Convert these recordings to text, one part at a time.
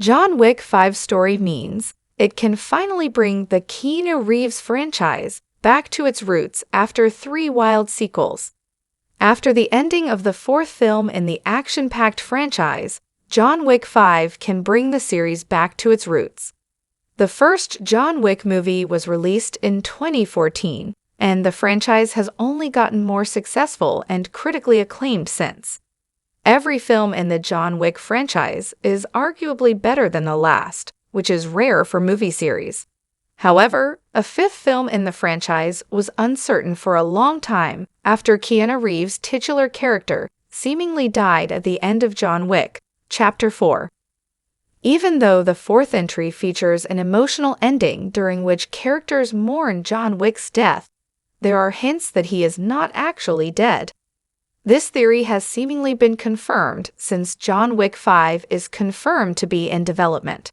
John Wick 5 story means it can finally bring the Keanu Reeves franchise back to its roots after 3 wild sequels. After the ending of the 4th film in the action-packed franchise, John Wick 5 can bring the series back to its roots. The first John Wick movie was released in 2014, and the franchise has only gotten more successful and critically acclaimed since. Every film in the John Wick franchise is arguably better than the last, which is rare for movie series. However, a 5th film in the franchise was uncertain for a long time after Keanu Reeves' titular character seemingly died at the end of John Wick, Chapter 4. Even though the 4th entry features an emotional ending during which characters mourn John Wick's death, there are hints that he is not actually dead. This theory has seemingly been confirmed since John Wick 5 is confirmed to be in development.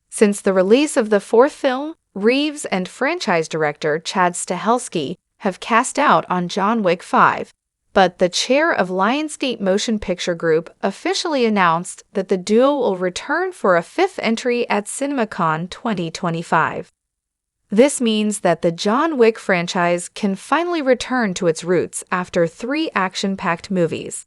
Since the release of the 4th film, Reeves and franchise director Chad Stahelski have cast out on John Wick 5, but the chair of Lionsgate Motion Picture Group officially announced that the duo will return for a 5th entry at CinemaCon 2025. This means that the John Wick franchise can finally return to its roots after 3 action-packed movies.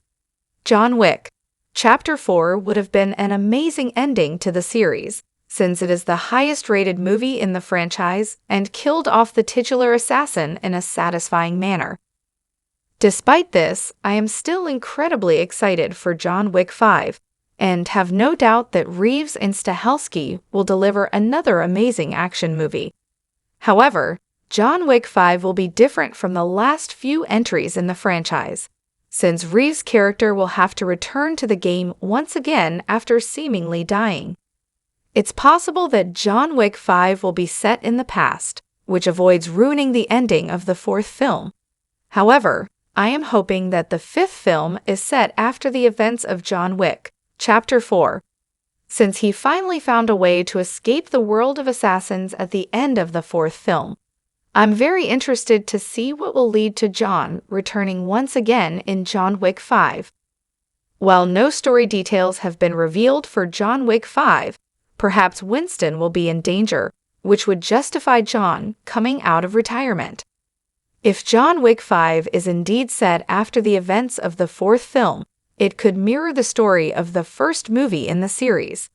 John Wick, Chapter 4 would have been an amazing ending to the series, since it is the highest-rated movie in the franchise and killed off the titular assassin in a satisfying manner. Despite this, I am still incredibly excited for John Wick 5, and have no doubt that Reeves and Stahelski will deliver another amazing action movie. However, John Wick 5 will be different from the last few entries in the franchise, since Reeves' character will have to return to the game once again after seemingly dying. It's possible that John Wick 5 will be set in the past, which avoids ruining the ending of the 4th film. However, I am hoping that the 5th film is set after the events of John Wick, Chapter 4, since he finally found a way to escape the world of assassins at the end of the 4th film. I'm very interested to see what will lead to John returning once again in John Wick 5. While no story details have been revealed for John Wick 5, perhaps Winston will be in danger, which would justify John coming out of retirement. If John Wick 5 is indeed set after the events of the 4th film, it could mirror the story of the first movie in the series.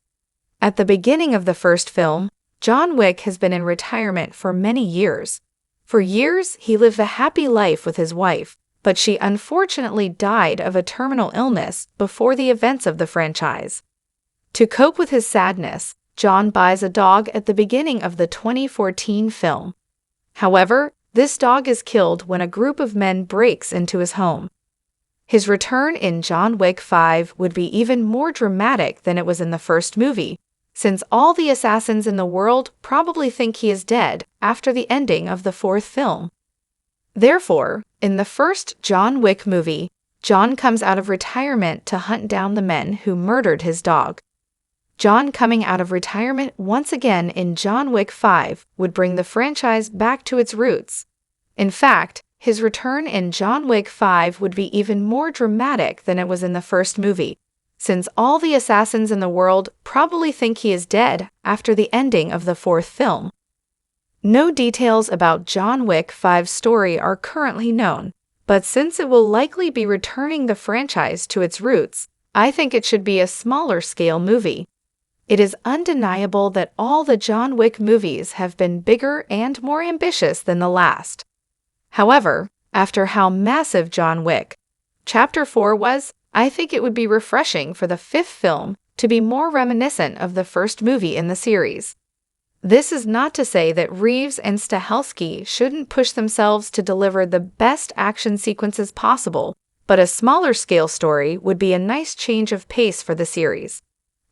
At the beginning of the first film, John Wick has been in retirement for many years. For years, he lived a happy life with his wife, but she unfortunately died of a terminal illness before the events of the franchise. To cope with his sadness, John buys a dog at the beginning of the 2014 film. However, this dog is killed when a group of men breaks into his home. His return in John Wick 5 would be even more dramatic than it was in the first movie, since all the assassins in the world probably think he is dead after the ending of the 4th film. Therefore, in the first John Wick movie, John comes out of retirement to hunt down the men who murdered his dog. John coming out of retirement once again in John Wick 5 would bring the franchise back to its roots. In fact, his return in John Wick 5 would be even more dramatic than it was in the first movie, since all the assassins in the world probably think he is dead after the ending of the 4th film. No details about John Wick 5's story are currently known, but since it will likely be returning the franchise to its roots, I think it should be a smaller-scale movie. It is undeniable that all the John Wick movies have been bigger and more ambitious than the last. However, after how massive John Wick, Chapter 4 was, I think it would be refreshing for the 5th film to be more reminiscent of the first movie in the series. This is not to say that Reeves and Stahelski shouldn't push themselves to deliver the best action sequences possible, but a smaller-scale story would be a nice change of pace for the series.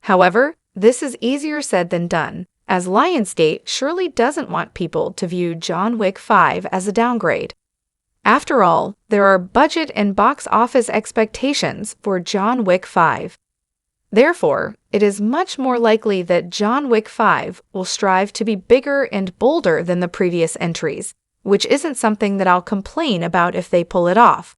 However, this is easier said than done, as Lionsgate surely doesn't want people to view John Wick 5 as a downgrade. After all, there are budget and box office expectations for John Wick 5. Therefore, it is much more likely that John Wick 5 will strive to be bigger and bolder than the previous entries, which isn't something that I'll complain about if they pull it off.